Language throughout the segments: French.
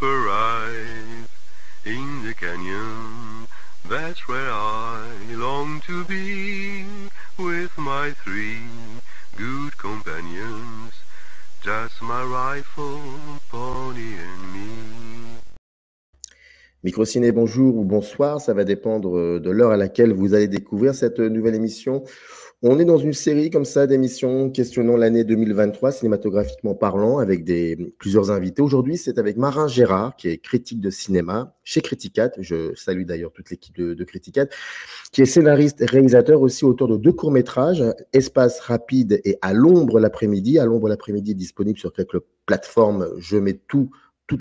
arrive in the canyon. That's where I long to be with my three good companions. Just my rifle, pony and me. Microciné, bonjour ou bonsoir, ça va dépendre de l'heure à laquelle vous allez découvrir cette nouvelle émission. On est dans une série comme ça d'émissions questionnant l'année 2023, cinématographiquement parlant, avec plusieurs invités. Aujourd'hui, c'est avec Marin Gérard, qui est critique de cinéma chez Criticat. Je salue d'ailleurs toute l'équipe de Criticat, qui est scénariste et réalisateur aussi, auteur de 2 courts-métrages, Espace rapide et À l'ombre l'après-midi. À l'ombre l'après-midi est disponible sur quelques plateformes. Je mets toutes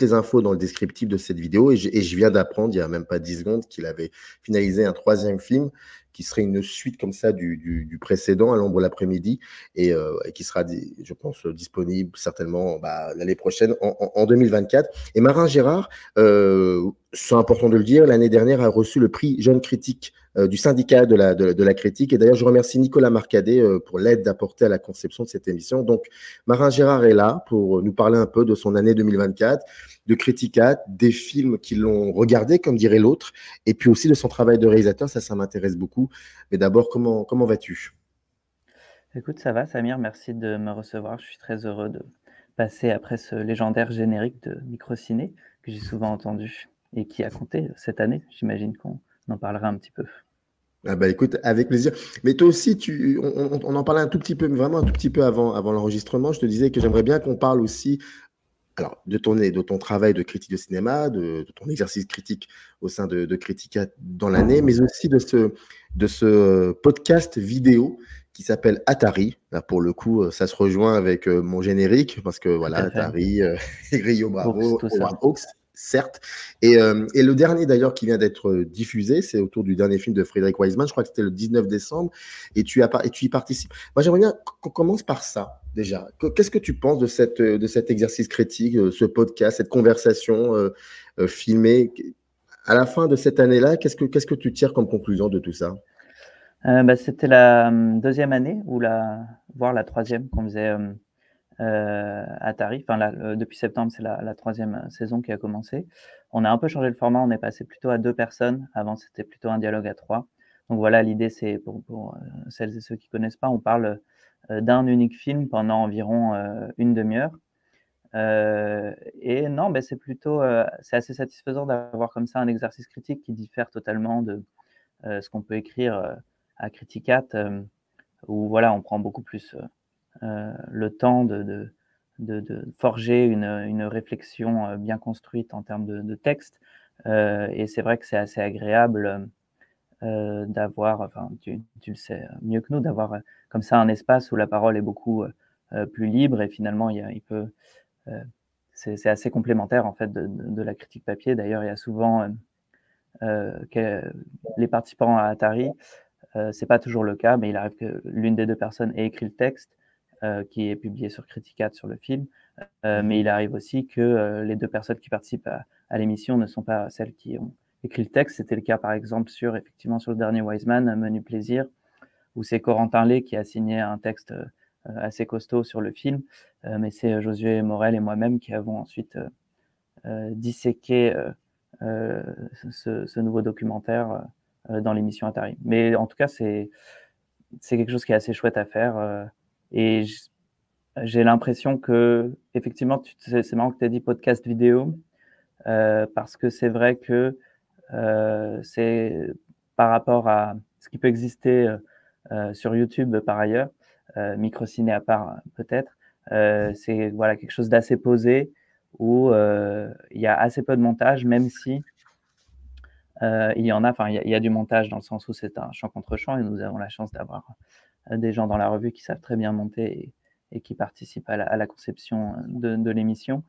les infos dans le descriptif de cette vidéo et je viens d'apprendre il n'y a même pas 10 secondes qu'il avait finalisé un 3e film qui serait une suite comme ça du précédent, À l'ombre l'après-midi, et qui sera, je pense, disponible certainement l'année prochaine, en 2024. Et Marin Gérard, c'est important de le dire, l'année dernière a reçu le prix Jeune Critique du syndicat de la critique. Et d'ailleurs, je remercie Nicolas Marcadet pour l'aide apportée à la conception de cette émission. Donc, Marin Gérard est là pour nous parler un peu de son année 2024, de Criticat, des films qui l'ont regardé, comme dirait l'autre, et puis aussi de son travail de réalisateur. Ça m'intéresse beaucoup. Mais d'abord, comment vas-tu ? Écoute, ça va, Samir, merci de me recevoir. Je suis très heureux de passer après ce légendaire générique de Microciné que j'ai souvent entendu et qui a compté cette année. J'imagine qu'on en parlera un petit peu. Ah bah écoute, avec plaisir. Mais toi aussi, on en parlait un tout petit peu, vraiment un tout petit peu avant l'enregistrement. Je te disais que j'aimerais bien qu'on parle aussi de ton travail de critique de cinéma, de ton exercice critique au sein de Criticat dans l'année, mais aussi de ce podcast vidéo qui s'appelle Atari. Là, pour le coup, ça se rejoint avec mon générique, parce que voilà, Atari, Rio Bravo, Howard Hawks, certes. Et le dernier d'ailleurs qui vient d'être diffusé, c'est autour du dernier film de Frédéric Wiseman, je crois que c'était le 19 décembre, et tu y participes. Moi, j'aimerais bien qu'on commence par ça. Déjà, qu'est-ce que tu penses de cet exercice critique, ce podcast, cette conversation filmée à la fin de cette année-là? Qu'est-ce que tu tires comme conclusion de tout ça? C'était la 2e année, voire la 3e qu'on faisait Atari. Enfin, depuis septembre, c'est la 3e saison qui a commencé. On a un peu changé le format, on est passé plutôt à 2 personnes. Avant, c'était plutôt un dialogue à 3. Donc voilà, l'idée, c'est pour celles et ceux qui ne connaissent pas, on parle d'un unique film pendant environ une demi-heure. Et non, c'est assez satisfaisant d'avoir comme ça un exercice critique qui diffère totalement de ce qu'on peut écrire à Criticat, où voilà, on prend beaucoup plus le temps de forger une réflexion bien construite en termes de texte. Et c'est vrai que c'est assez agréable d'avoir, enfin, tu le sais mieux que nous, d'avoir comme ça un espace où la parole est beaucoup plus libre et finalement c'est assez complémentaire en fait de la critique papier. D'ailleurs, il y a souvent les participants à Atari, c'est pas toujours le cas, mais il arrive que l'une des 2 personnes ait écrit le texte qui est publié sur Criticat sur le film, mais il arrive aussi que les 2 personnes qui participent à l'émission ne sont pas celles qui ont écrit le texte. C'était le cas par exemple effectivement sur le dernier Wiseman, Menu Plaisir, où c'est Corentin Lay qui a signé un texte assez costaud sur le film, mais c'est Josué Morel et moi-même qui avons ensuite disséqué ce nouveau documentaire dans l'émission Atari. Mais en tout cas, c'est quelque chose qui est assez chouette à faire. Et j'ai l'impression que, effectivement, c'est marrant que tu aies dit podcast vidéo, parce que c'est vrai que c'est par rapport à ce qui peut exister sur YouTube par ailleurs, Microciné à part peut-être, c'est voilà, quelque chose d'assez posé où il y a assez peu de montage, même si il y en a, enfin, il y a du montage dans le sens où c'est un champ contre champ et nous avons la chance d'avoir des gens dans la revue qui savent très bien monter et qui participent à la conception de l'émission.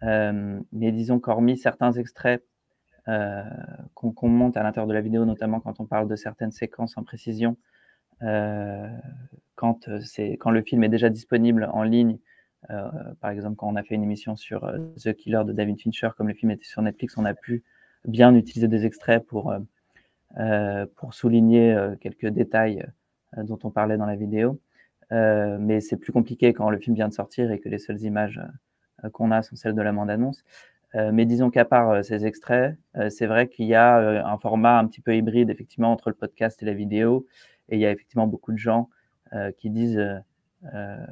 Mais disons qu'hormis certains extraits qu'on monte à l'intérieur de la vidéo, notamment quand on parle de certaines séquences en précision, quand le film est déjà disponible en ligne, par exemple quand on a fait une émission sur The Killer de David Fincher, comme le film était sur Netflix, on a pu bien utiliser des extraits pour souligner quelques détails dont on parlait dans la vidéo. Mais c'est plus compliqué quand le film vient de sortir et que les seules images qu'on a sont celles de la bande-annonce. Mais disons qu'à part ces extraits, c'est vrai qu'il y a un format un petit peu hybride, effectivement, entre le podcast et la vidéo. Et il y a effectivement beaucoup de gens qui disent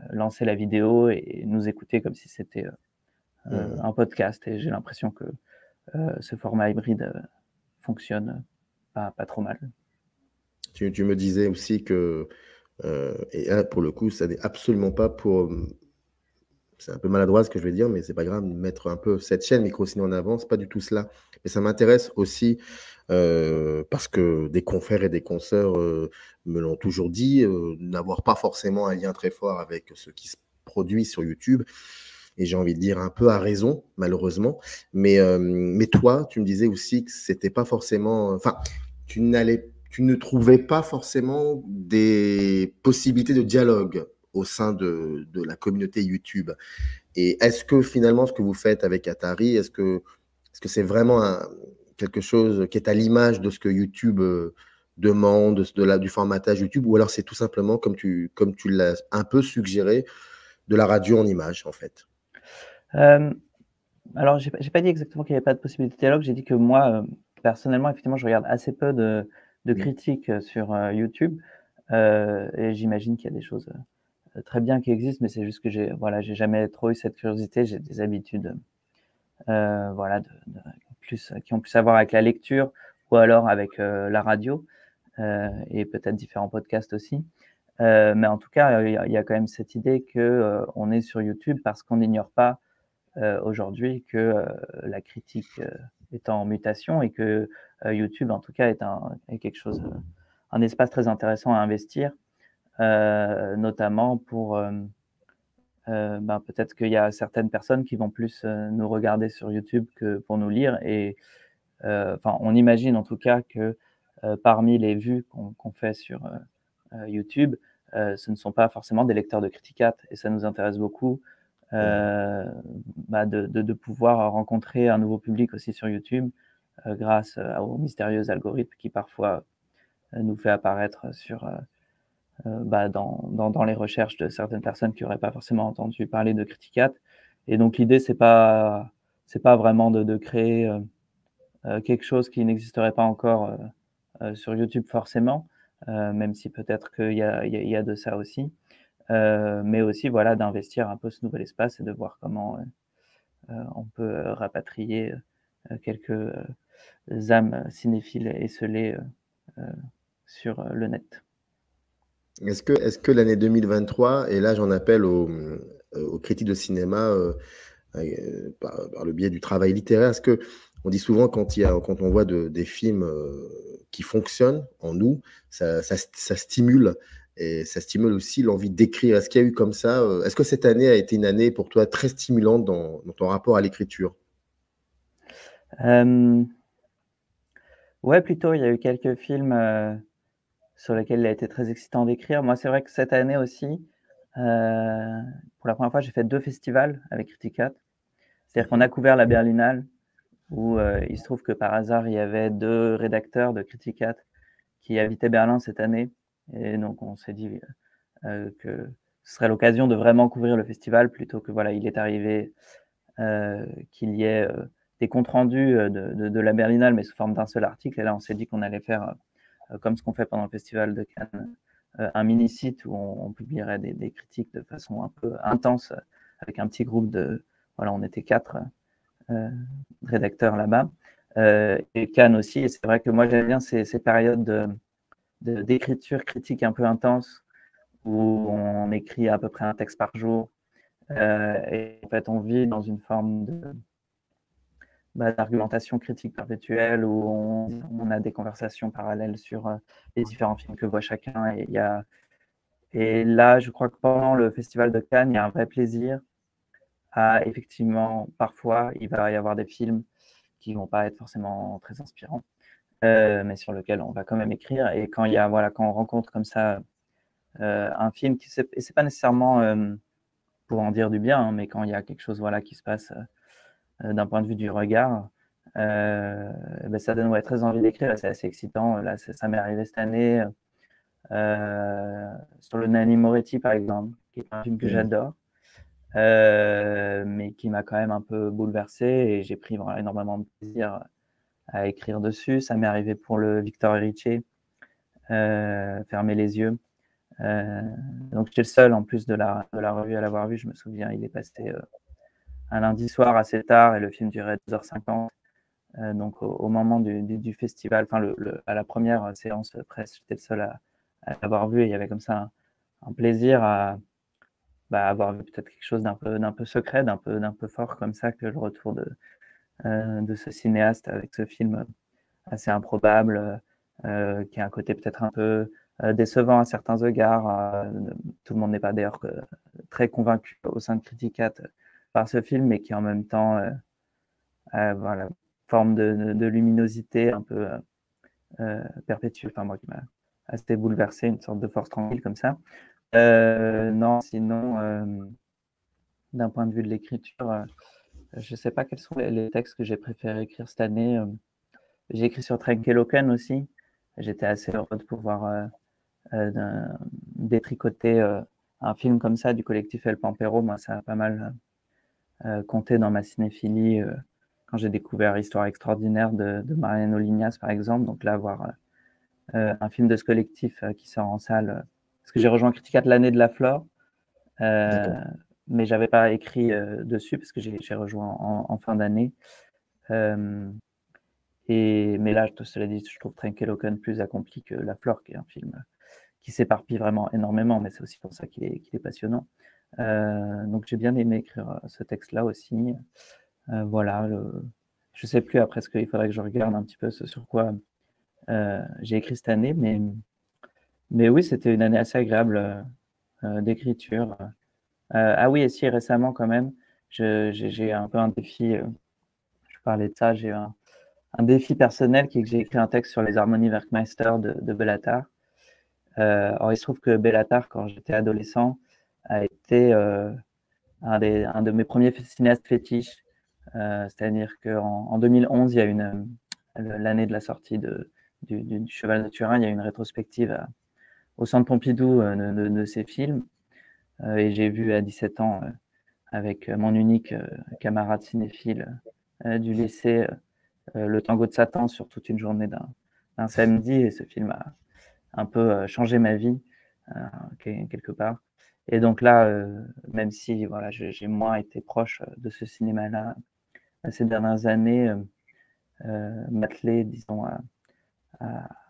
lancer la vidéo et nous écouter comme si c'était un podcast. Et j'ai l'impression que ce format hybride fonctionne pas trop mal. Tu me disais aussi que, et là, pour le coup, ça n'est absolument pas pour, c'est un peu maladroit ce que je vais dire, mais c'est pas grave, mettre un peu cette chaîne Microciné en avant, c'est pas du tout cela. Mais ça m'intéresse aussi, parce que des confrères et des consoeurs me l'ont toujours dit, n'avoir pas forcément un lien très fort avec ce qui se produit sur YouTube. Et j'ai envie de dire un peu à raison, malheureusement. Mais toi, tu me disais aussi que c'était pas forcément. Enfin, tu ne trouvais pas forcément des possibilités de dialogue au sein de la communauté YouTube. Et est-ce que finalement, ce que vous faites avec Atari, est-ce que c'est vraiment quelque chose qui est à l'image de ce que YouTube demande, du formatage YouTube, ou alors c'est tout simplement, comme tu l'as un peu suggéré, de la radio en image, en fait? Alors, j'ai pas dit exactement qu'il n'y avait pas de possibilité de dialogue. J'ai dit que moi, personnellement, effectivement, je regarde assez peu de critiques sur YouTube. Et j'imagine qu'il y a des choses très bien qui existent, mais c'est juste que j'ai jamais trop eu cette curiosité. J'ai des habitudes voilà, qui ont plus à voir avec la lecture ou alors avec la radio et peut-être différents podcasts aussi. Mais en tout cas, il y a quand même cette idée que on est sur YouTube parce qu'on n'ignore pas aujourd'hui que la critique est en mutation et que YouTube, en tout cas, est quelque chose, un espace très intéressant à investir, notamment pour peut-être qu'il y a certaines personnes qui vont plus nous regarder sur YouTube que pour nous lire. Et on imagine en tout cas que parmi les vues qu'on fait sur YouTube, ce ne sont pas forcément des lecteurs de Criticat, et ça nous intéresse beaucoup de pouvoir rencontrer un nouveau public aussi sur YouTube grâce aux mystérieux algorithmes qui parfois nous fait apparaître dans les recherches de certaines personnes qui n'auraient pas forcément entendu parler de Criticat. Et donc l'idée, c'est pas vraiment de créer quelque chose qui n'existerait pas encore sur YouTube forcément, même si peut-être qu'il y a de ça aussi. Mais aussi voilà, d'investir un peu ce nouvel espace et de voir comment on peut rapatrier quelques âmes cinéphiles esselées sur le net. Est-ce que l'année 2023, et là j'en appelle aux critiques de cinéma par le biais du travail littéraire, est-ce que on dit souvent quand on voit des films qui fonctionnent en nous, ça stimule, et ça stimule aussi l'envie d'écrire. Est-ce qu'il y a eu comme ça, est-ce que cette année a été une année pour toi très stimulante dans ton rapport à l'écriture? Ouais, plutôt, il y a eu quelques films sur lesquels il a été très excitant d'écrire. Moi, c'est vrai que cette année aussi, pour la première fois, j'ai fait 2 festivals avec Criticat. C'est-à-dire qu'on a couvert la Berlinale, où il se trouve que par hasard, il y avait 2 rédacteurs de Criticat qui habitaient Berlin cette année. Et donc, on s'est dit que ce serait l'occasion de vraiment couvrir le festival plutôt que, voilà, il est arrivé qu'il y ait des comptes rendus de la Berlinale, mais sous forme d'un seul article. Et là, on s'est dit qu'on allait faire, comme ce qu'on fait pendant le festival de Cannes, un mini-site où on publierait des critiques de façon un peu intense, avec un petit groupe voilà, on était 4 rédacteurs là-bas. Et Cannes aussi. Et c'est vrai que moi, j'aime bien ces périodes d'écriture critique un peu intense, où on écrit à peu près un texte par jour. Et en fait, on vit dans une forme d'argumentation critique perpétuelle où on a des conversations parallèles sur les différents films que voit chacun. Et là, je crois que pendant le Festival de Cannes, il y a un vrai plaisir à effectivement, parfois, il va y avoir des films qui ne vont pas être forcément très inspirants, mais sur lesquels on va quand même écrire. Et quand on rencontre comme ça un film et c'est pas nécessairement pour en dire du bien, hein, mais quand il y a quelque chose qui se passe d'un point de vue du regard, ça donne très envie d'écrire, et c'est assez excitant. Là, ça m'est arrivé cette année sur le Nanni Moretti, par exemple, qui est un film que j'adore. mais qui m'a quand même un peu bouleversé et j'ai pris vraiment énormément de plaisir à écrire dessus. Ça m'est arrivé pour le Victor Héritier, Fermer les yeux. Donc j'étais le seul en plus de la revue à l'avoir vu. Je me souviens, il est passé un lundi soir assez tard et le film durait 2h50. Donc au moment du festival, enfin à la première séance presse, j'étais le seul à l'avoir vu et il y avait comme ça un plaisir à avoir vu peut-être quelque chose d'un peu secret, d'un peu fort comme ça, que le retour de ce cinéaste avec ce film assez improbable, qui a un côté peut-être un peu décevant à certains égards. Tout le monde n'est pas d'ailleurs très convaincu au sein de Criticat par ce film, mais qui en même temps voilà, forme de luminosité un peu perpétuelle, enfin moi qui m'a assez bouleversé, une sorte de force tranquille comme ça. Non, sinon, d'un point de vue de l'écriture, je ne sais pas quels sont les textes que j'ai préféré écrire cette année. J'ai écrit sur Trenkeloken aussi. J'étais assez heureux de pouvoir détricoter un film comme ça du collectif El Pampero. Moi, ça a pas mal compté dans ma cinéphilie quand j'ai découvert Histoire extraordinaire de Mariano Lignas, par exemple. Donc là, voir un film de ce collectif qui sort en salle, parce que j'ai rejoint Criticat l'année de la Flore, mais je n'avais pas écrit dessus parce que j'ai rejoint en fin d'année. Mais là, cela dit, je trouve Trenkeloken plus accompli que La Flore, qui est un film qui s'éparpille vraiment énormément, mais c'est aussi pour ça qu'il est passionnant. Donc j'ai bien aimé écrire ce texte-là aussi. Voilà, je ne sais plus après ce qu'il faudrait que je regarde un petit peu ce sur quoi j'ai écrit cette année, mais oui, c'était une année assez agréable d'écriture. Ah oui, et si récemment quand même, j'ai un peu un défi, je parlais de ça, j'ai un défi personnel qui est que j'ai écrit un texte sur les harmonies Werkmeister de Bellatar. Alors il se trouve que Bellatar, quand j'étais adolescent, a été un de mes premiers cinéastes fétiches. C'est-à-dire qu'en 2011, il y a l'année de la sortie du Cheval de Turin, il y a une rétrospective au Centre Pompidou de ses films. Et j'ai vu à 17 ans, avec mon unique camarade cinéphile du lycée, Le Tango de Satan sur toute une journée d'un samedi. Et ce film a un peu changé ma vie, quelque part. Et donc là, même si voilà, j'ai moins été proche de ce cinéma-là ces dernières années, m'atteler, disons,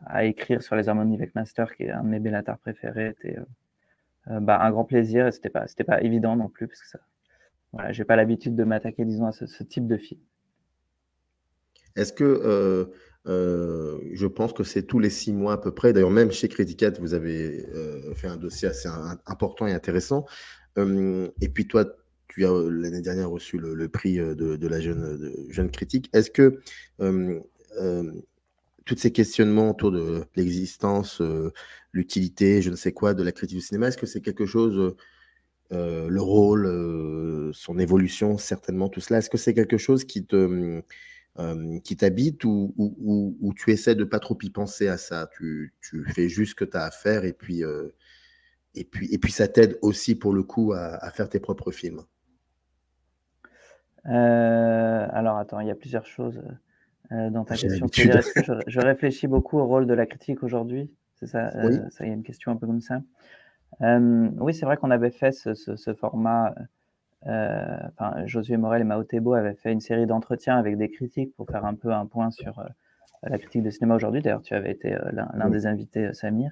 à écrire sur les harmonies avec Master, qui est un de mes Bellatar préférés, était un grand plaisir. Et c'était pas évident non plus, parce que ça, voilà, j'ai pas l'habitude de m'attaquer, disons, à ce type de film. Est-ce que je pense que c'est tous les 6 mois à peu près, d'ailleurs même chez Criticat, vous avez fait un dossier assez important et intéressant. Et puis toi, tu as l'année dernière reçu le prix de la jeune critique. Est-ce que tous ces questionnements autour de l'existence, l'utilité, je ne sais quoi, de la critique du cinéma, est-ce que c'est quelque chose, le rôle, son évolution, certainement tout cela, est-ce que c'est quelque chose qui t'habite ou tu essaies de pas trop y penser à ça, tu fais juste ce que tu as à faire et puis ça t'aide aussi pour le coup à faire tes propres films? Alors attends, il y a plusieurs choses dans ta J'ai question. Tu veux l'habitude. dire, est-ce que je réfléchis beaucoup au rôle de la critique aujourd'hui? C'est ça, Oui. ça, il y a une question un peu comme ça. Oui, c'est vrai qu'on avait fait ce format. Enfin, Josué Morel et Mao Tebo avaient fait une série d'entretiens avec des critiques pour faire un peu un point sur la critique de cinéma aujourd'hui. D'ailleurs, tu avais été l'un des invités, Samir.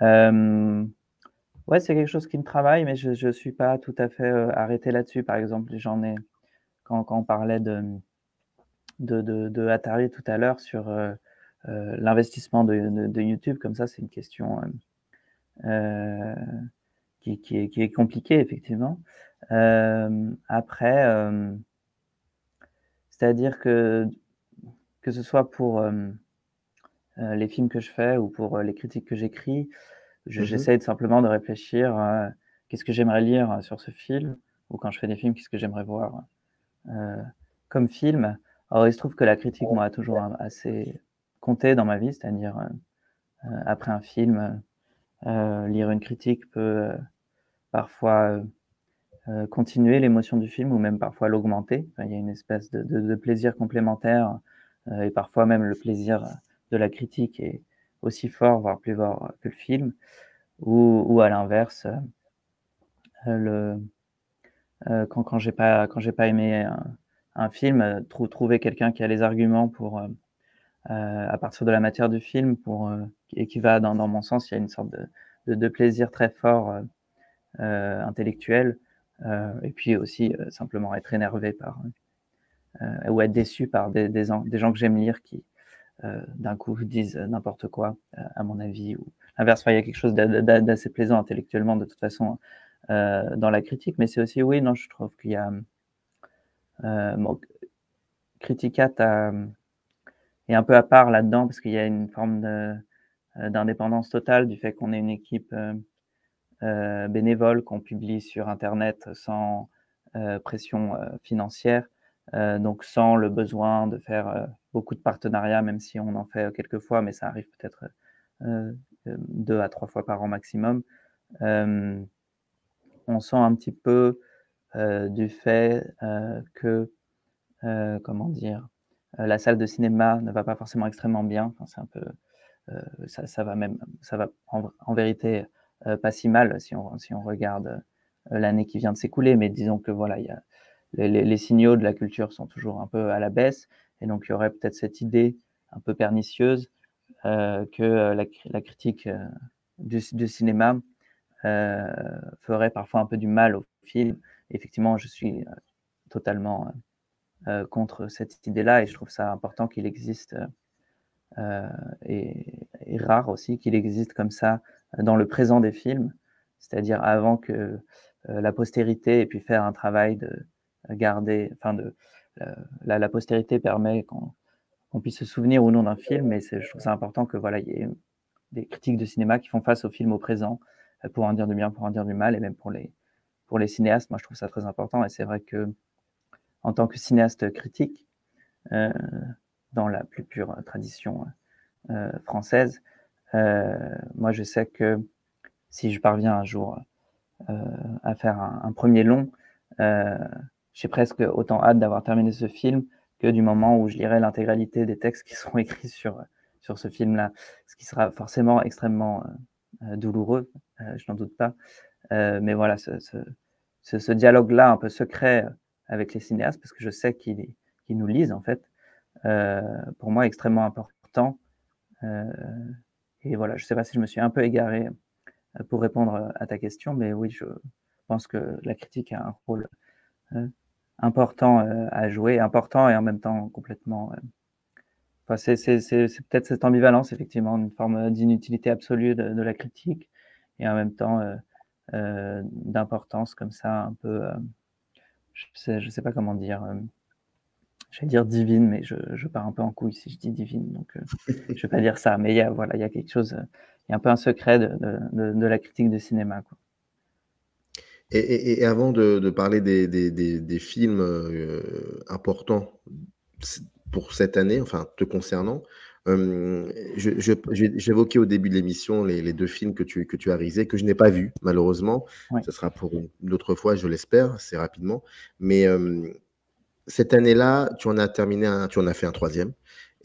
Ouais, c'est quelque chose qui me travaille, mais je ne suis pas tout à fait arrêté là-dessus. Par exemple, quand on parlait de Atari tout à l'heure sur l'investissement de YouTube, comme ça, c'est une question qui est compliquée, effectivement. Après, c'est-à-dire que ce soit pour les films que je fais ou pour les critiques que j'écris, j'essaie simplement de réfléchir à qu'est-ce que j'aimerais lire sur ce film, ou quand je fais des films, qu'est-ce que j'aimerais voir comme film. Alors, il se trouve que la critique, moi, a toujours assez compté dans ma vie, c'est-à-dire après un film, lire une critique peut parfois continuer l'émotion du film ou même parfois l'augmenter. Enfin, il y a une espèce de plaisir complémentaire et parfois même le plaisir de la critique est aussi fort, voire plus fort que le film. Ou à l'inverse, quand j'ai pas aimé un film, trouver quelqu'un qui a les arguments pour à partir de la matière du film et qui va dans mon sens, il y a une sorte de plaisir très fort intellectuel et puis aussi simplement être énervé ou être déçu par des gens que j'aime lire qui d'un coup disent n'importe quoi à mon avis ou l'inverse. Enfin, il y a quelque chose d'assez plaisant intellectuellement de toute façon dans la critique, mais c'est aussi oui, non, je trouve qu'il y a bon, Criticat est un peu à part là-dedans parce qu'il y a une forme d'indépendance totale du fait qu'on est une équipe bénévole, qu'on publie sur Internet sans pression financière, donc sans le besoin de faire beaucoup de partenariats, même si on en fait quelques fois, mais ça arrive peut-être 2 à 3 fois par an maximum. On sent un petit peu du fait que, comment dire, la salle de cinéma ne va pas forcément extrêmement bien. Enfin, c'est un peu, ça va en vérité pas si mal si on regarde l'année qui vient de s'écouler. Mais disons que voilà, il y a les signaux de la culture sont toujours un peu à la baisse, et donc il y aurait peut-être cette idée un peu pernicieuse que la critique du cinéma ferait parfois un peu du mal au film. Effectivement, je suis totalement contre cette idée-là et je trouve ça important qu'il existe et rare aussi qu'il existe comme ça dans le présent des films, c'est-à-dire avant que la postérité ait pu faire un travail de garder, enfin la postérité permet qu'on puisse se souvenir ou non d'un film, mais je trouve ça important que voilà, il y ait des critiques de cinéma qui font face au film au présent, pour en dire du bien, pour en dire du mal, et même pour les cinéastes, moi je trouve ça très important, et c'est vrai que en tant que cinéaste critique, dans la plus pure tradition française, moi je sais que si je parviens un jour à faire un premier long, j'ai presque autant hâte d'avoir terminé ce film que du moment où je lirai l'intégralité des textes qui seront écrits sur ce film-là, ce qui sera forcément extrêmement douloureux, je n'en doute pas. Mais voilà, ce dialogue-là un peu secret avec les cinéastes, parce que je sais qu'ils nous lisent en fait, pour moi extrêmement important. Et voilà, je ne sais pas si je me suis un peu égaré pour répondre à ta question, mais oui, je pense que la critique a un rôle important à jouer, important et en même temps complètement. Enfin, c'est peut-être cette ambivalence, effectivement, une forme d'inutilité absolue de la critique et en même temps d'importance comme ça, un peu, je sais pas comment dire, j'allais dire divine, mais je pars un peu en couille si je dis divine, donc je vais pas dire ça, mais il y a quelque chose, il y a un peu un secret de la critique de cinéma, quoi. Et avant de parler des films importants pour cette année, enfin te concernant, j'évoquais au début de l'émission les 2 films que tu as réalisés, que je n'ai pas vus malheureusement. Ouais. Ce sera pour une autre fois, je l'espère, assez rapidement. Mais cette année-là, tu en as fait un 3e.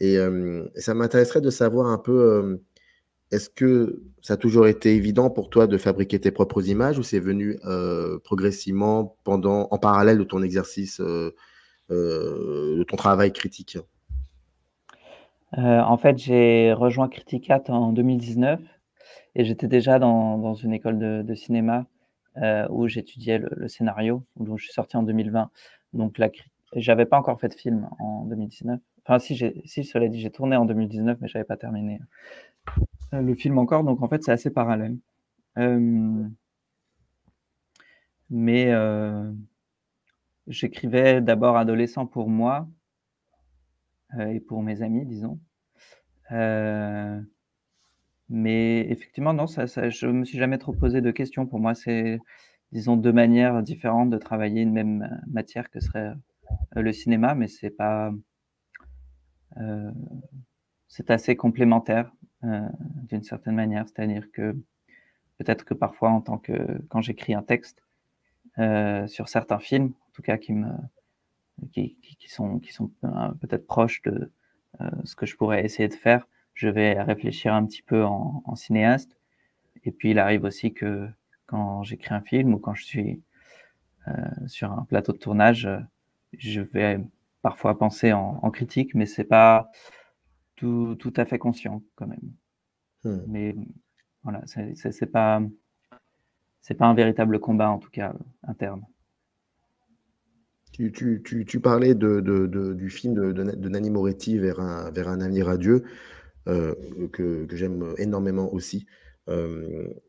Et ça m'intéresserait de savoir un peu, est-ce que ça a toujours été évident pour toi de fabriquer tes propres images ou c'est venu progressivement en parallèle de ton exercice, de ton travail critique? En fait, j'ai rejoint Criticat en 2019 et j'étais déjà dans une école de cinéma où j'étudiais le scénario, dont je suis sorti en 2020. Donc j'avais pas encore fait de film en 2019. Enfin si, cela dit, j'ai tourné en 2019, mais j'avais pas terminé le film encore, donc en fait, c'est assez parallèle. Mais j'écrivais d'abord adolescent pour moi et pour mes amis, disons. Mais effectivement, non, je me suis jamais trop posé de questions. Pour moi, c'est, disons, 2 manières différentes de travailler une même matière que serait le cinéma, mais c'est pas, c'est assez complémentaire d'une certaine manière. C'est-à-dire que peut-être que parfois, quand j'écris un texte, sur certains films, en tout cas qui sont peut-être proches de ce que je pourrais essayer de faire. Je vais réfléchir un petit peu en cinéaste. Et puis, il arrive aussi que quand j'écris un film ou quand je suis sur un plateau de tournage, je vais parfois penser en critique, mais c'est pas tout à fait conscient quand même. Mais voilà, c'est pas un véritable combat, en tout cas, interne. Tu parlais du film de Nanni Moretti vers un avenir radieux, que j'aime énormément aussi.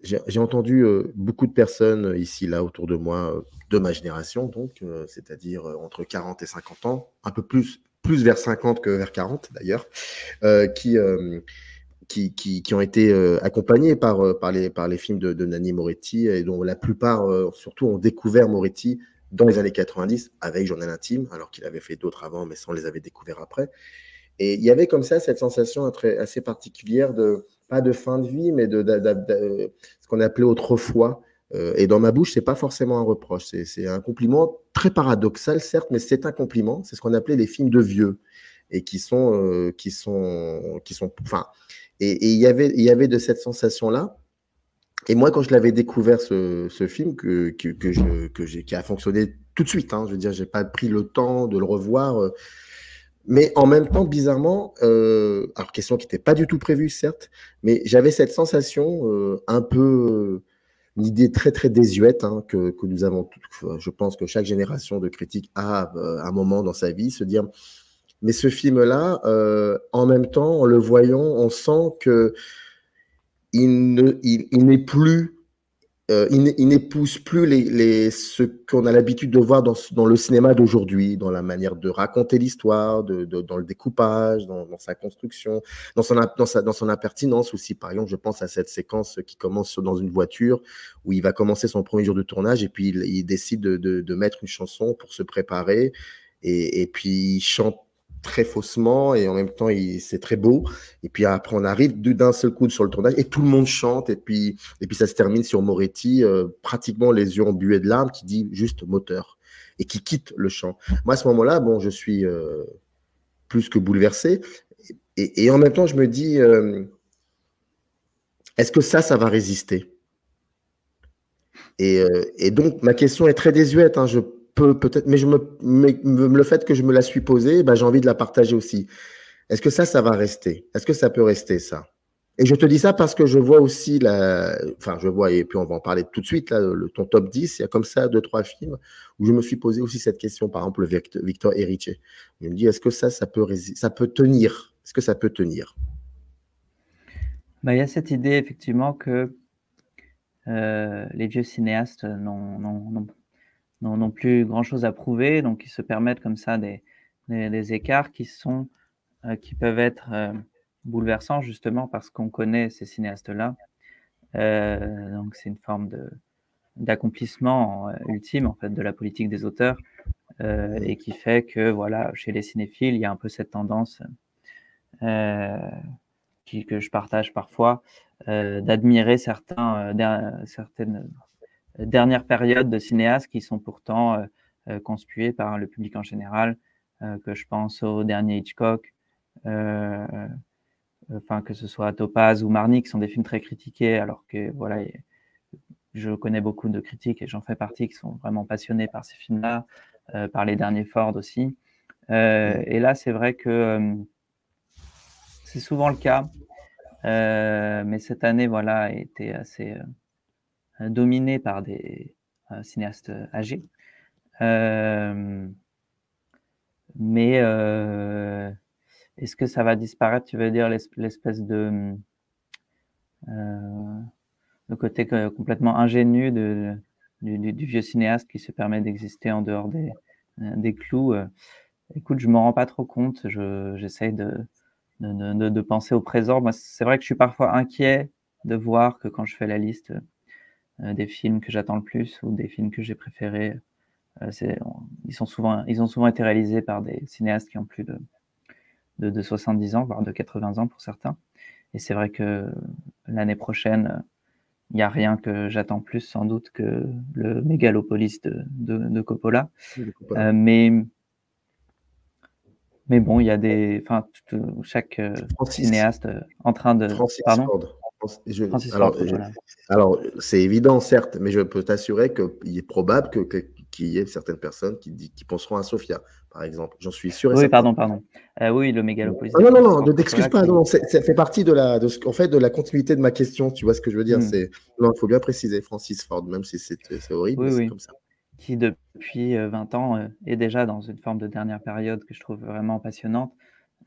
J'ai entendu beaucoup de personnes ici, là, autour de moi, de ma génération, donc, c'est-à-dire entre 40 et 50 ans, un peu plus vers 50 que vers 40 d'ailleurs, qui ont été accompagnés par les films de Nanni Moretti, et dont la plupart, surtout, ont découvert Moretti dans les années 90 avec Journal intime, alors qu'il avait fait d'autres avant, mais ça, on les avait découverts après. Et il y avait comme ça cette sensation assez particulière pas de fin de vie, mais de ce qu'on appelait autrefois. Et dans ma bouche, c'est pas forcément un reproche. C'est un compliment très paradoxal, certes, mais c'est un compliment. C'est ce qu'on appelait les films de vieux, et qui sont, enfin, et il y avait de cette sensation-là. Et moi, quand je l'avais découvert, ce film, qui a fonctionné tout de suite, hein, je veux dire, j'ai pas pris le temps de le revoir. Mais en même temps, bizarrement, alors question qui n'était pas du tout prévue, certes, mais j'avais cette sensation un peu, une idée très très désuète, hein, que nous avons, je pense que chaque génération de critiques a un moment dans sa vie, se dire, mais ce film-là, en même temps, en le voyant, on sent que il n'est plus, il n'épouse plus ce qu'on a l'habitude de voir dans le cinéma d'aujourd'hui, dans la manière de raconter l'histoire, dans le découpage, dans sa construction, dans son impertinence aussi. Par exemple, je pense à cette séquence qui commence dans une voiture, où il va commencer son premier jour de tournage, et puis il décide de mettre une chanson pour se préparer, et puis il chante très faussement, et en même temps c'est très beau, et puis après on arrive d'un seul coup sur le tournage et tout le monde chante, et puis ça se termine sur Moretti, pratiquement les yeux embués de larmes, qui dit juste moteur, et qui quitte le chant. Moi à ce moment-là, bon, je suis plus que bouleversé, et en même temps je me dis, est-ce que ça va résister? Et donc ma question est très désuète, hein, je peut-être, mais le fait que je me la suis posée, j'ai envie de la partager aussi. Est-ce que ça va rester? Est-ce que ça peut rester, ça? Et je te dis ça parce que je vois aussi enfin, je vois, et puis on va en parler tout de suite, là, ton top 10, il y a comme ça 2-3 films où je me suis posé aussi cette question, par exemple, Victor Erice. Je me dis, est-ce que ça peut tenir? Est-ce que ça peut tenir? Il y a cette idée, effectivement, que les vieux cinéastes n'ont plus grand-chose à prouver, donc ils se permettent comme ça des écarts qui peuvent être bouleversants, justement parce qu'on connaît ces cinéastes-là. Donc c'est une forme d'accomplissement ultime, en fait, de la politique des auteurs, et qui fait que, voilà, chez les cinéphiles, il y a un peu cette tendance que je partage parfois, d'admirer certaines dernières périodes de cinéastes qui sont pourtant conspués par le public en général, que je pense au dernier Hitchcock, enfin, que ce soit Topaz ou Marnie, qui sont des films très critiqués, alors que voilà, je connais beaucoup de critiques, et j'en fais partie, qui sont vraiment passionnés par ces films-là, par les derniers Ford aussi. Et là, c'est vrai que c'est souvent le cas, mais cette année, voilà, a été assez dominée par des cinéastes âgés. Mais est-ce que ça va disparaître? Tu veux dire l'espèce de le côté complètement ingénu du vieux cinéaste qui se permet d'exister en dehors des clous? Écoute, je ne m'en rends pas trop compte. J'essaye de penser au présent. Moi, c'est vrai que je suis parfois inquiet de voir que quand je fais la liste des films que j'attends le plus ou des films que j'ai préférés, ils ont souvent été réalisés par des cinéastes qui ont plus de 70 ans, voire de 80 ans pour certains. Et c'est vrai que l'année prochaine, il n'y a rien que j'attends plus sans doute que le Mégalopolis de Coppola. Mais bon, il y a chaque cinéaste en train de... Francis Pardon Ford. Francis Ford, voilà. Alors, c'est évident, certes, mais je peux t'assurer qu'il est probable qu'il y ait certaines personnes qui penseront à Sofia, par exemple. J'en suis sûr et certain. Pardon. Oui, le Mégalopolis. Non, ne t'excuse pas. Non, ça fait partie de la continuité de ma question. Tu vois ce que je veux dire? Non, il faut bien préciser Francis Ford, même si c'est horrible, mais c'est comme ça. Qui, depuis 20 ans, est déjà dans une forme de dernière période que je trouve vraiment passionnante,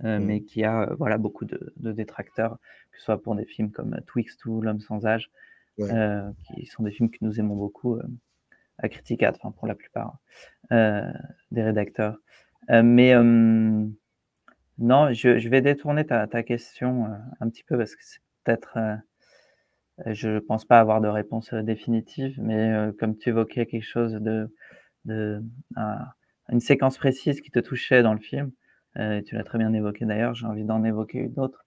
mais qui a beaucoup de détracteurs, que ce soit pour des films comme Twixt ou L'Homme sans âge, qui sont des films que nous aimons beaucoup à Criticat, pour la plupart des rédacteurs. Non, je vais détourner ta question un petit peu parce que c'est peut-être... je ne pense pas avoir de réponse définitive, mais comme tu évoquais quelque chose une séquence précise qui te touchait dans le film, tu l'as très bien évoqué d'ailleurs, j'ai envie d'en évoquer une autre.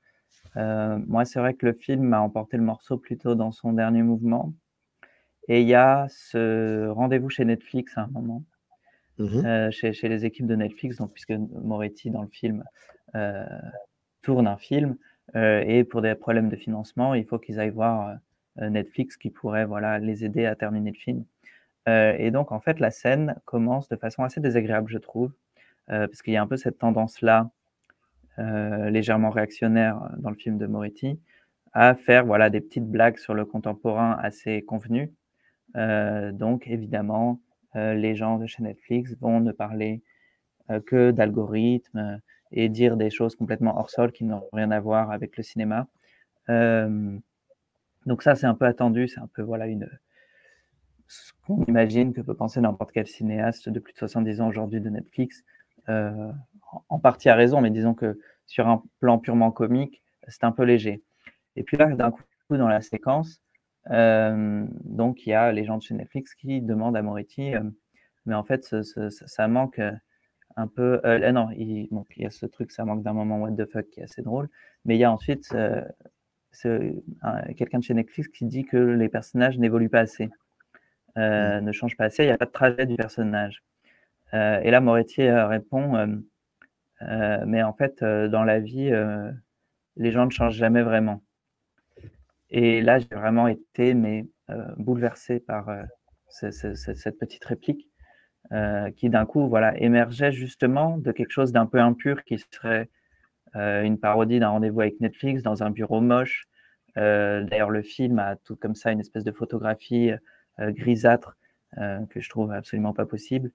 Moi, c'est vrai que le film m'a emporté le morceau plutôt dans son dernier mouvement. Et il y a ce rendez-vous chez Netflix à un moment, chez les équipes de Netflix, donc, puisque Moretti, dans le film, tourne un film, et pour des problèmes de financement, il faut qu'ils aillent voir Netflix qui pourrait les aider à terminer le film. Et donc, en fait, la scène commence de façon assez désagréable, je trouve, parce qu'il y a un peu cette tendance-là, légèrement réactionnaire dans le film de Moretti, à faire des petites blagues sur le contemporain assez convenues. Donc, évidemment, les gens de chez Netflix vont ne parler que d'algorithmes et dire des choses complètement hors sol qui n'ont rien à voir avec le cinéma. Donc ça, c'est un peu attendu, c'est un peu ce qu'on imagine que peut penser n'importe quel cinéaste de plus de 70 ans aujourd'hui de Netflix, en partie à raison, mais disons que sur un plan purement comique, c'est un peu léger. Et puis là, d'un coup, dans la séquence, donc il y a les gens de chez Netflix qui demandent à Moretti, mais en fait, ça manque un peu... non, il y a ce truc, ça manque d'un moment what the fuck qui est assez drôle, mais il y a ensuite quelqu'un de chez Netflix qui dit que les personnages n'évoluent pas assez, ne changent pas assez, il n'y a pas de trajet du personnage. Et là, Moretti répond, mais en fait, dans la vie, les gens ne changent jamais vraiment. Et là, j'ai vraiment été bouleversé par cette petite réplique qui, d'un coup, émergeait justement de quelque chose d'un peu impur qui serait une parodie d'un rendez-vous avec Netflix dans un bureau moche. D'ailleurs, le film a tout comme ça une espèce de photographie grisâtre que je trouve absolument pas possible.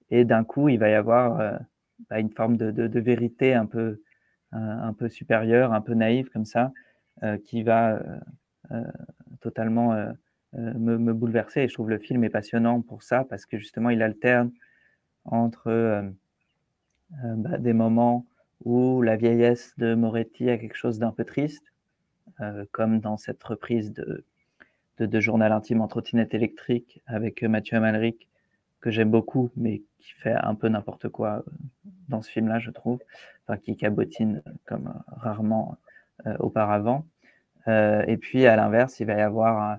Et d'un coup, il va y avoir une forme de vérité un peu supérieure, un peu naïve comme ça, qui va totalement me bouleverser. Et je trouve le film est passionnant pour ça, parce que justement, il alterne entre des moments où la vieillesse de Moretti a quelque chose d'un peu triste, comme dans cette reprise de Journal intime en trottinette électrique avec Mathieu Amalric, que j'aime beaucoup, mais qui fait un peu n'importe quoi dans ce film-là, je trouve, qui cabotine comme rarement auparavant. Et puis, à l'inverse, il va y avoir...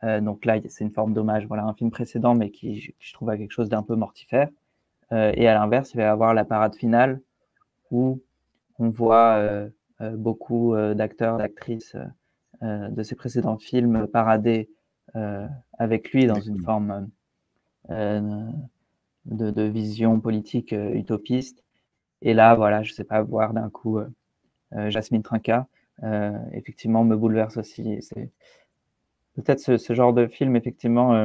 donc là, c'est une forme d'hommage, un film précédent, mais qui, je trouve, a quelque chose d'un peu mortifère. Et à l'inverse, il va y avoir la parade finale, où on voit beaucoup d'acteurs, d'actrices de ses précédents films parader avec lui dans une forme de vision politique utopiste. Et là, je sais pas, voir d'un coup Jasmine Trinca, effectivement, me bouleverse aussi. C'est peut-être ce genre de film, effectivement,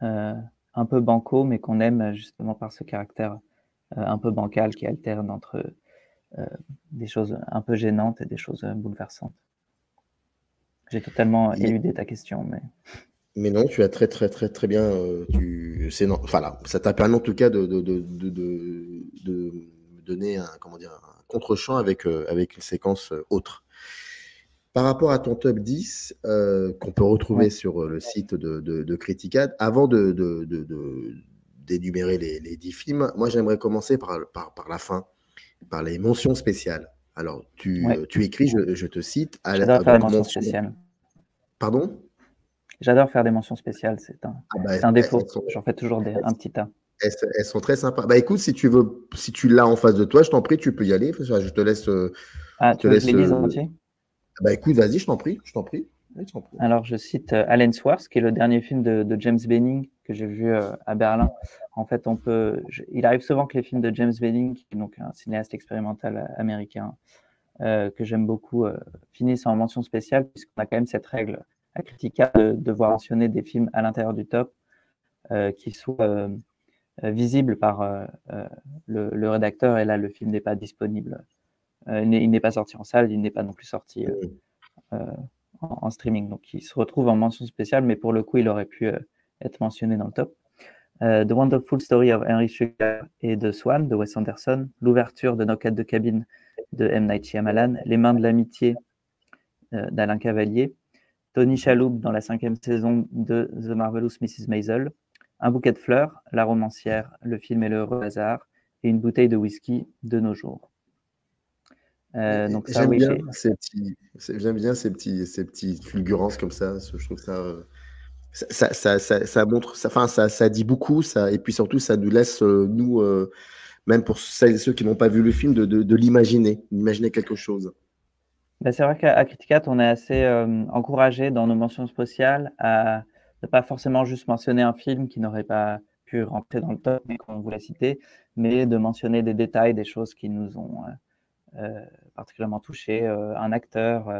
un peu banco, mais qu'on aime justement par ce caractère un peu bancal qui alterne entre des choses un peu gênantes et des choses bouleversantes. J'ai totalement éludé ta question, mais non, tu as très bien. Ça t'a permis en tout cas de donner un contre-champ avec une séquence autre. Par rapport à ton top 10 qu'on peut retrouver sur le site de Criticat, avant d'énumérer les 10 films, moi j'aimerais commencer par la fin, par les mentions spéciales. Alors, Ouais, tu écris, je te cite, j'adore faire des donc mentions mention. spéciales. Pardon? J'adore faire des mentions spéciales, Ah bah, c'est un elles défaut. sont, J'en fais toujours un petit tas. elles sont très sympas. Bah écoute, si tu veux, si tu l'as en face de toi, je t'en prie, tu peux y aller. Enfin, je te laisse. Ah, Je te tu veux que je laisse les lise en entier? bah écoute, vas-y, je t'en prie, je t'en prie. Oui, je t'en prie. Alors, je cite Allen Swartz, qui est le dernier film de James Benning que j'ai vu à Berlin. En fait, il arrive souvent que les films de James Benning, qui est donc un cinéaste expérimental américain que j'aime beaucoup, finissent en mention spéciale, puisqu'on a quand même cette règle à Critica de devoir mentionner des films à l'intérieur du top qui soient visibles par le rédacteur. Et là, le film n'est pas disponible. Il n'est pas sorti en salle, il n'est pas non plus sorti euh, en streaming. Donc, il se retrouve en mention spéciale, mais pour le coup, il aurait pu être mentionné dans le top. The Wonderful Story of Henry Sugar et The Swan de Wes Anderson, l'ouverture de Nos quêtes de cabine de M. Night Shyamalan, Les mains de l'amitié d'Alain Cavalier, Tony Shalhoub dans la 5e saison de The Marvelous Mrs. Maisel, Un bouquet de fleurs, La romancière, Le film et le heureux hasard, et une bouteille de whisky de nos jours. Donc ça, J'aime oui, bien j'aime bien ces petites fulgurances comme ça. Je trouve ça, ça montre, enfin, ça dit beaucoup, ça, et puis surtout, ça nous laisse, nous, même pour celles et ceux qui n'ont pas vu le film, de l'imaginer, d'imaginer quelque chose. Ben, c'est vrai qu'à Criticat, on est assez encouragé dans nos mentions spéciales à ne pas forcément juste mentionner un film qui n'aurait pas pu rentrer dans le top, mais qu'on voulait citer, mais de mentionner des détails, des choses qui nous ont particulièrement touchés, un acteur,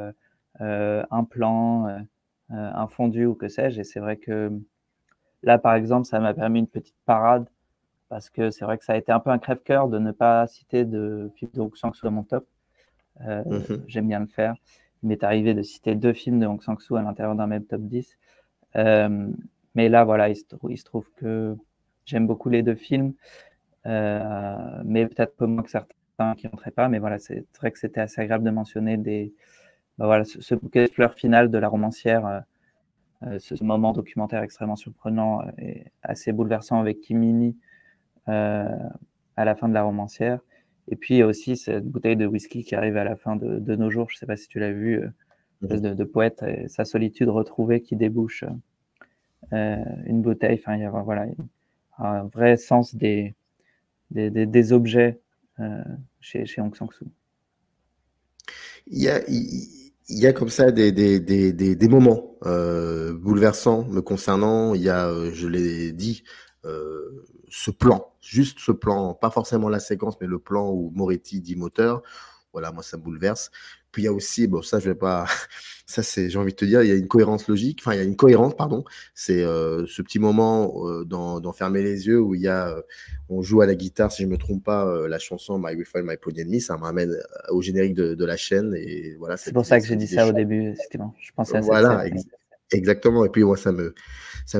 un plan, un fondu ou que sais-je. Et c'est vrai que là, par exemple, ça m'a permis une petite parade parce que c'est vrai que ça a été un peu un crève-cœur de ne pas citer de film de Hong Sang-soo dans mon top. J'aime bien le faire. Il m'est arrivé de citer 2 films de Hong Sang-soo à l'intérieur d'un même top 10. Mais là, voilà, il se trouve que j'aime beaucoup les 2 films, mais peut-être peu moins que certains qui n'entraient pas. Mais voilà, c'est vrai que c'était assez agréable de mentionner voilà, ce bouquet de fleurs final de la romancière, ce moment documentaire extrêmement surprenant et assez bouleversant avec Kim Min-hee à la fin de la romancière. Et puis il y a aussi cette bouteille de whisky qui arrive à la fin de nos jours. Je ne sais pas si tu l'as vu, de poète et sa solitude retrouvée qui débouche une bouteille. Enfin, il y a voilà, un vrai sens des objets chez Hong Sang-soo. Il y a comme ça des moments bouleversants me concernant. Il y a, je l'ai dit, ce plan, juste ce plan, pas forcément la séquence, mais le plan où Moretti dit moteur. Voilà, moi, ça me bouleverse. Puis il y a aussi, bon, ça, je vais pas, ça, c'est, j'ai envie de te dire, il y a une cohérence logique, enfin, il y a une cohérence, pardon. C'est ce petit moment dans Fermer les yeux où il y a, on joue à la guitare, si je me trompe pas, la chanson My We Find My Pony and Me, ça me ramène au générique de la chaîne. Et voilà, C'est pour ça que j'ai dit ça au début, effectivement. Je pensais à cette voilà, scène. exactement. Et puis, moi, ça me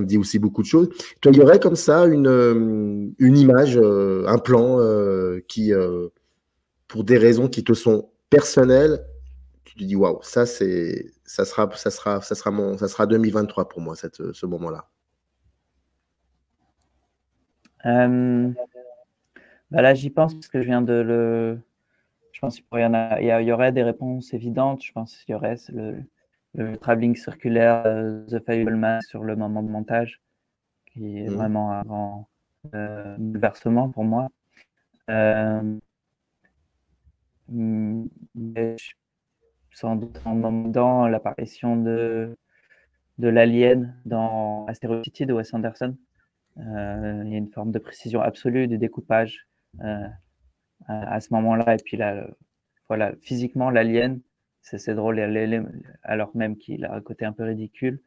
dit aussi beaucoup de choses. Toi, il y aurait comme ça une image, un plan qui, pour des raisons qui te sont personnelles, tu te dis waouh, ça sera 2023 pour moi, ce moment-là. Bah là, j'y pense parce que je viens de le. Je pense qu'il y aurait des réponses évidentes. Je pense qu'il y aurait le travelling circulaire The Fableman sur le moment de montage, qui est vraiment un grand bouleversement pour moi. Mais sans doute dans l'apparition de l'alien dans Asteroid City de Wes Anderson. Il y a une forme de précision absolue du découpage à ce moment-là. Et puis là, voilà, physiquement, l'alien, c'est drôle, alors même qu'il a un côté un peu ridicule,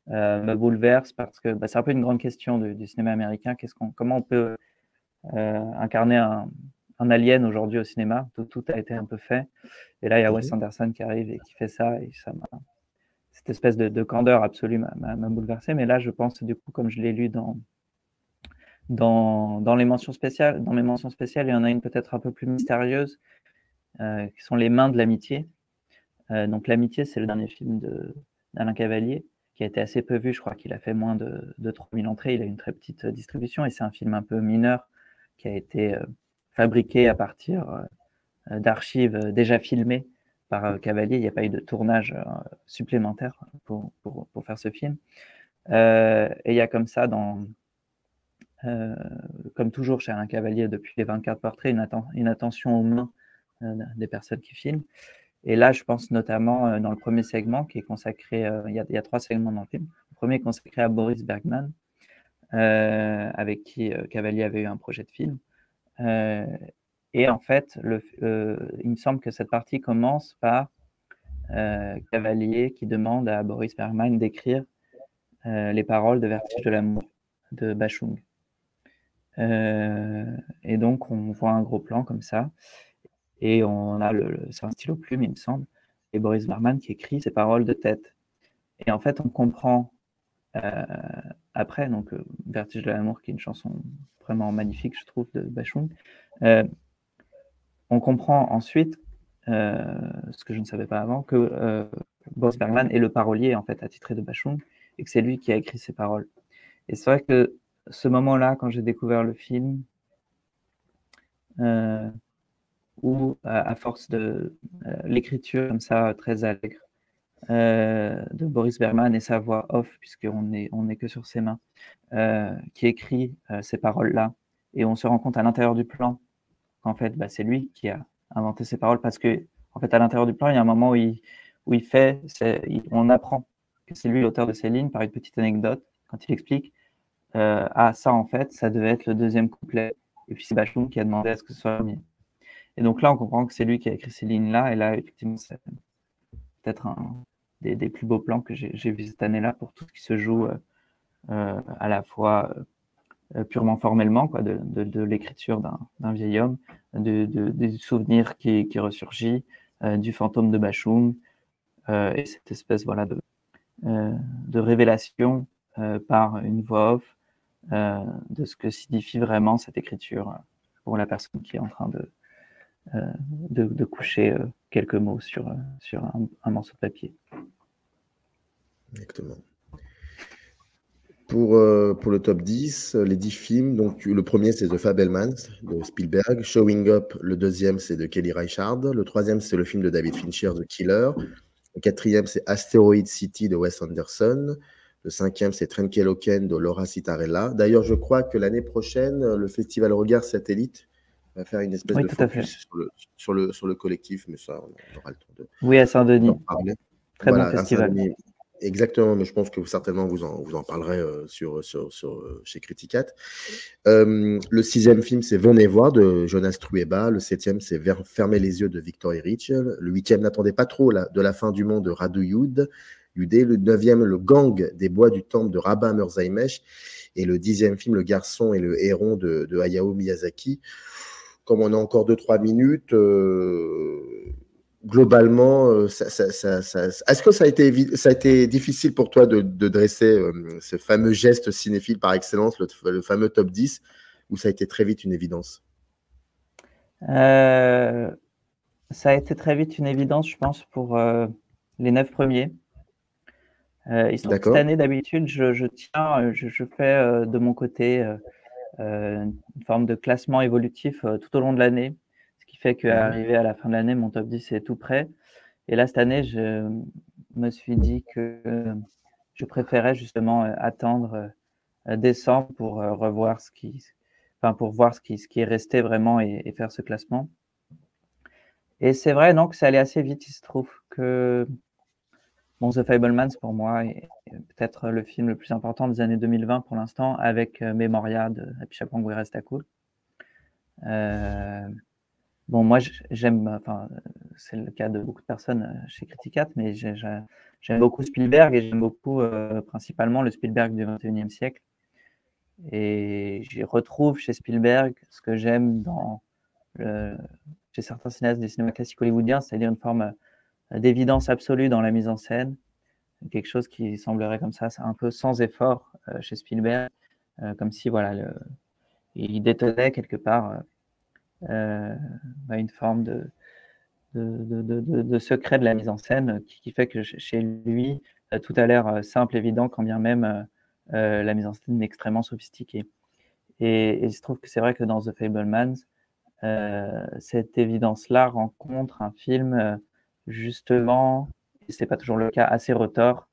me bouleverse parce que c'est un peu une grande question du cinéma américain. Comment on peut incarner un alien aujourd'hui au cinéma? Tout a été un peu fait. Et là, il y a Wes Anderson qui arrive et qui fait ça. Et cette espèce de candeur absolue m'a bouleversé. Mais là, je pense, du coup, comme je l'ai lu dans les mentions spéciales, dans mes mentions spéciales, il y en a une peut-être un peu plus mystérieuse, qui sont Les mains de l'amitié. Donc l'amitié, c'est le dernier film d'Alain Cavalier, qui a été assez peu vu. Je crois qu'il a fait moins de 3000 entrées. Il a une très petite distribution et c'est un film un peu mineur qui a été fabriqué à partir d'archives déjà filmées par Cavalier. Il n'y a pas eu de tournage supplémentaire pour faire ce film. Et il y a comme ça, comme toujours chez Alain Cavalier depuis les 24 portraits, une attention aux mains des personnes qui filment. Et là, je pense notamment dans le premier segment qui est consacré, il y a 3 segments dans le film. Le premier est consacré à Boris Bergman, avec qui Cavalier avait eu un projet de film. Et en fait, il me semble que cette partie commence par Cavalier qui demande à Boris Bergman d'écrire les paroles de Vertige de l'amour de Bashung. Et donc, on voit un gros plan comme ça. Et on a c'est un stylo plume, il me semble, et Boris Bergman qui écrit ses paroles de tête. Et en fait, on comprend après, donc Vertige de l'amour, qui est une chanson vraiment magnifique, je trouve, de Bashung. On comprend ensuite, ce que je ne savais pas avant, que Boris Bergman est le parolier, en fait, attitré de Bashung, et que c'est lui qui a écrit ses paroles. Et c'est vrai que ce moment-là, quand j'ai découvert le film, où à force de l'écriture comme ça très allègre de Boris Bergman et sa voix off, puisqu'on n'est que sur ses mains, qui écrit ces paroles-là, et on se rend compte à l'intérieur du plan qu'en fait c'est lui qui a inventé ces paroles, parce que en fait à l'intérieur du plan il y a un moment où on apprend que c'est lui l'auteur de ces lignes par une petite anecdote quand il explique ça en fait ça devait être le deuxième couplet, et puis c'est Bashung qui a demandé à ce que ce soit le premier. Et donc là, on comprend que c'est lui qui a écrit ces lignes-là. Et là, effectivement, c'est peut-être un des plus beaux plans que j'ai vu cette année-là pour tout ce qui se joue à la fois purement formellement, quoi, de l'écriture d'un vieil homme, des souvenirs qui ressurgit, du fantôme de Bashung, et cette espèce voilà, de révélation par une voix off de ce que signifie vraiment cette écriture pour la personne qui est en train de coucher quelques mots sur un morceau de papier. Exactement. Pour le top 10, les 10 films, donc le premier c'est The Fabelmans de Spielberg, Showing Up, le deuxième c'est de Kelly Reichardt, le troisième c'est le film de David Fincher, The Killer, le quatrième c'est Asteroid City de Wes Anderson, le cinquième c'est Trenkeloken de Laura Citarella. D'ailleurs, je crois que l'année prochaine, le festival Regard Satellite va faire une espèce de focus sur le collectif, mais ça, on aura le temps de. Oui, à Saint-Denis. Très voilà, bon festival. Exactement, mais je pense que certainement vous en parlerez chez Criticat. Le sixième film, c'est Venez voir de Jonas Trueba. Le septième, c'est Fermez les yeux de Victor Erich. Le huitième, N'attendez pas trop de la fin du monde de Radu Yudé. Le neuvième, Le gang des bois du temple de Rabin Murzaïmesh. Et le dixième film, Le garçon et le héron de Hayao Miyazaki. Comme on a encore 2-3 minutes, globalement, est-ce que ça a été difficile pour toi de dresser ce fameux geste cinéphile par excellence, le fameux top 10, ou ça a été très vite une évidence? Ça a été très vite une évidence, je pense, pour les 9 premiers. Il se trouve que cette année, d'habitude, je fais de mon côté une forme de classement évolutif tout au long de l'année, ce qui fait qu'arrivé à la fin de l'année, mon top 10 est tout prêt. Et là, cette année, je me suis dit que je préférais justement attendre décembre pour revoir pour voir ce qui est resté vraiment et faire ce classement. Et c'est vrai, donc, ça allait assez vite. Il se trouve que The Fabelmans, pour moi, est peut-être le film le plus important des années 2020 pour l'instant, avec Memoria de Apichatpong Weerasethakul. Moi, j'aime, c'est le cas de beaucoup de personnes chez Criticat, mais j'aime beaucoup Spielberg et j'aime beaucoup principalement le Spielberg du XXIe siècle. Et j'y retrouve chez Spielberg ce que j'aime chez certains cinéastes du cinéma classique hollywoodien, c'est-à-dire une forme d'évidence absolue dans la mise en scène, quelque chose qui semblerait comme ça, un peu sans effort chez Spielberg, comme si il détenait quelque part une forme de secret de la mise en scène qui fait que chez lui, tout a l'air simple, évident, quand bien même la mise en scène est extrêmement sophistiquée. Et il se trouve que c'est vrai que dans The Fabelmans, cette évidence-là rencontre un film justement, et c'est pas toujours le cas, assez retors,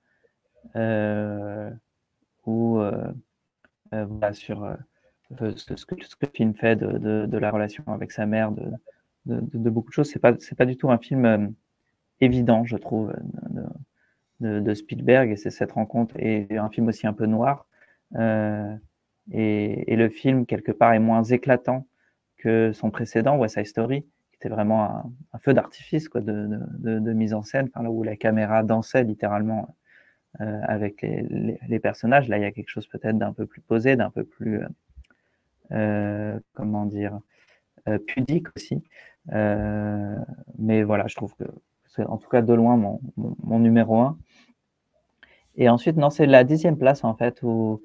où voilà, sur ce que le film fait de la relation avec sa mère, de beaucoup de choses. C'est pas du tout un film évident, je trouve, de Spielberg, et c'est cette rencontre, et un film aussi un peu noir. Et le film, quelque part, est moins éclatant que son précédent, West Side Story, qui était vraiment un feu d'artifice quoi, de mise en scène, là où la caméra dansait littéralement avec les personnages. Là, il y a quelque chose peut-être d'un peu plus posé, d'un peu plus, comment dire, pudique aussi. Mais voilà, je trouve que c'est en tout cas de loin mon numéro 1. Et ensuite, non, c'est la 10e place en fait, où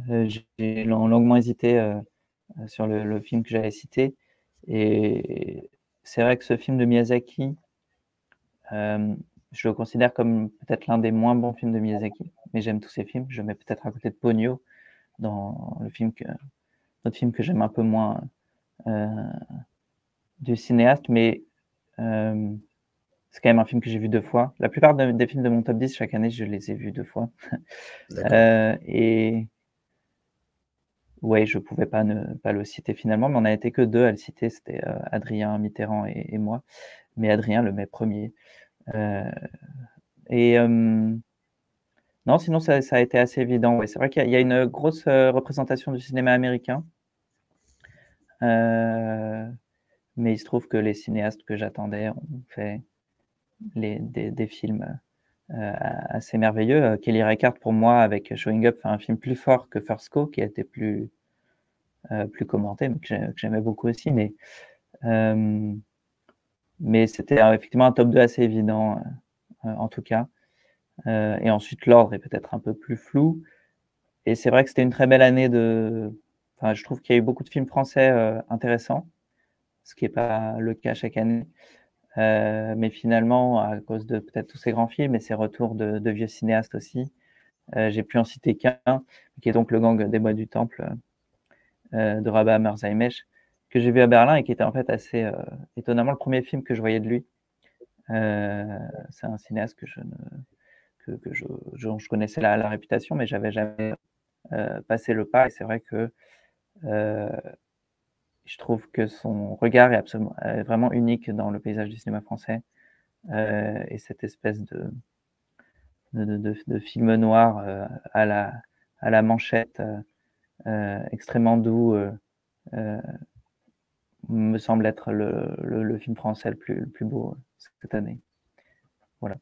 j'ai longuement hésité sur le film que j'avais cité. Et c'est vrai que ce film de Miyazaki, je le considère comme peut-être l'un des moins bons films de Miyazaki, mais j'aime tous ses films. Je mets peut-être à côté de Ponyo, dans notre film que j'aime un peu moins du cinéaste, mais c'est quand même un film que j'ai vu 2 fois. La plupart des films de mon top 10 chaque année, je les ai vus 2 fois. Et ouais, je pouvais pas ne pas le citer finalement, mais on n'a été que 2 à le citer, c'était Adrien Mitterrand et moi. Mais Adrien le met premier. Non, sinon ça a été assez évident. Ouais, c'est vrai qu'il y a une grosse représentation du cinéma américain. Mais il se trouve que les cinéastes que j'attendais ont fait des films assez merveilleux. Kelly Reichardt, pour moi, avec Showing Up, fait un film plus fort que First Co, qui a été plus commenté, mais que j'aimais beaucoup aussi. Mais c'était effectivement un top 2 assez évident, en tout cas. Et ensuite, l'ordre est peut-être un peu plus flou. Et c'est vrai que c'était une très belle année Enfin, je trouve qu'il y a eu beaucoup de films français intéressants, ce qui n'est pas le cas chaque année. Mais finalement, à cause de peut-être tous ces grands films et ces retours de vieux cinéastes aussi, j'ai pu en citer qu'un, qui est donc Le Gang des Bois du Temple de Rabah Mirzaïmech, que j'ai vu à Berlin et qui était en fait assez étonnamment le premier film que je voyais de lui. C'est un cinéaste que je connaissais la réputation, mais j'avais jamais passé le pas. Et c'est vrai que je trouve que son regard est vraiment unique dans le paysage du cinéma français. Et cette espèce de film noir à la manchette, extrêmement doux, me semble être le film français le plus beau cette année. Voilà.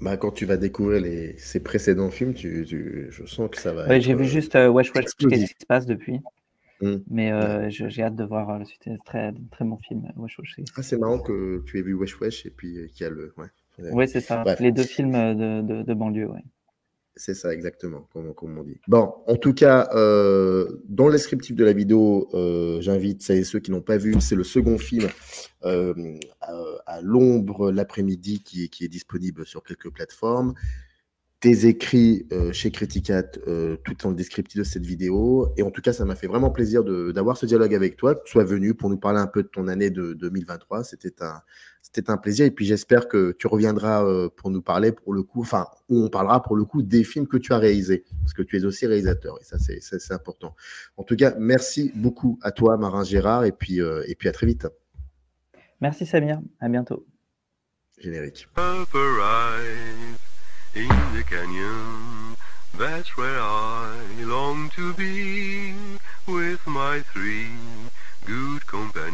Bah, quand tu vas découvrir ses précédents films, je sens que ça va être... J'ai vu juste Wesh Wesh, qu'est-ce qui se passe depuis. Mais j'ai hâte de voir le suite. C'est très, très bon film, Wesh Wesh. C'est marrant que tu aies vu Wesh Wesh et puis qu'il y a le... Oui, c'est ça. Bref. Les 2 films de banlieue, ouais. C'est ça, exactement, comme on dit. Bon, en tout cas, dans le descriptif de la vidéo, j'invite celles et ceux qui n'ont pas vu, c'est le second film à l'ombre l'après-midi qui est disponible sur quelques plateformes. Tes écrits chez Criticat, tout dans le descriptif de cette vidéo. Et en tout cas, ça m'a fait vraiment plaisir d'avoir ce dialogue avec toi, que tu sois venu pour nous parler un peu de ton année de 2023. C'était un plaisir. Et puis, j'espère que tu reviendras pour nous parler, pour le coup, enfin, où on parlera pour le coup des films que tu as réalisés, parce que tu es aussi réalisateur. Et ça, c'est important. En tout cas, merci beaucoup à toi, Marin Gérard. Et puis à très vite. Merci, Samir. À bientôt. Générique. In the canyon, that's where I long to be, with my 3 good companions.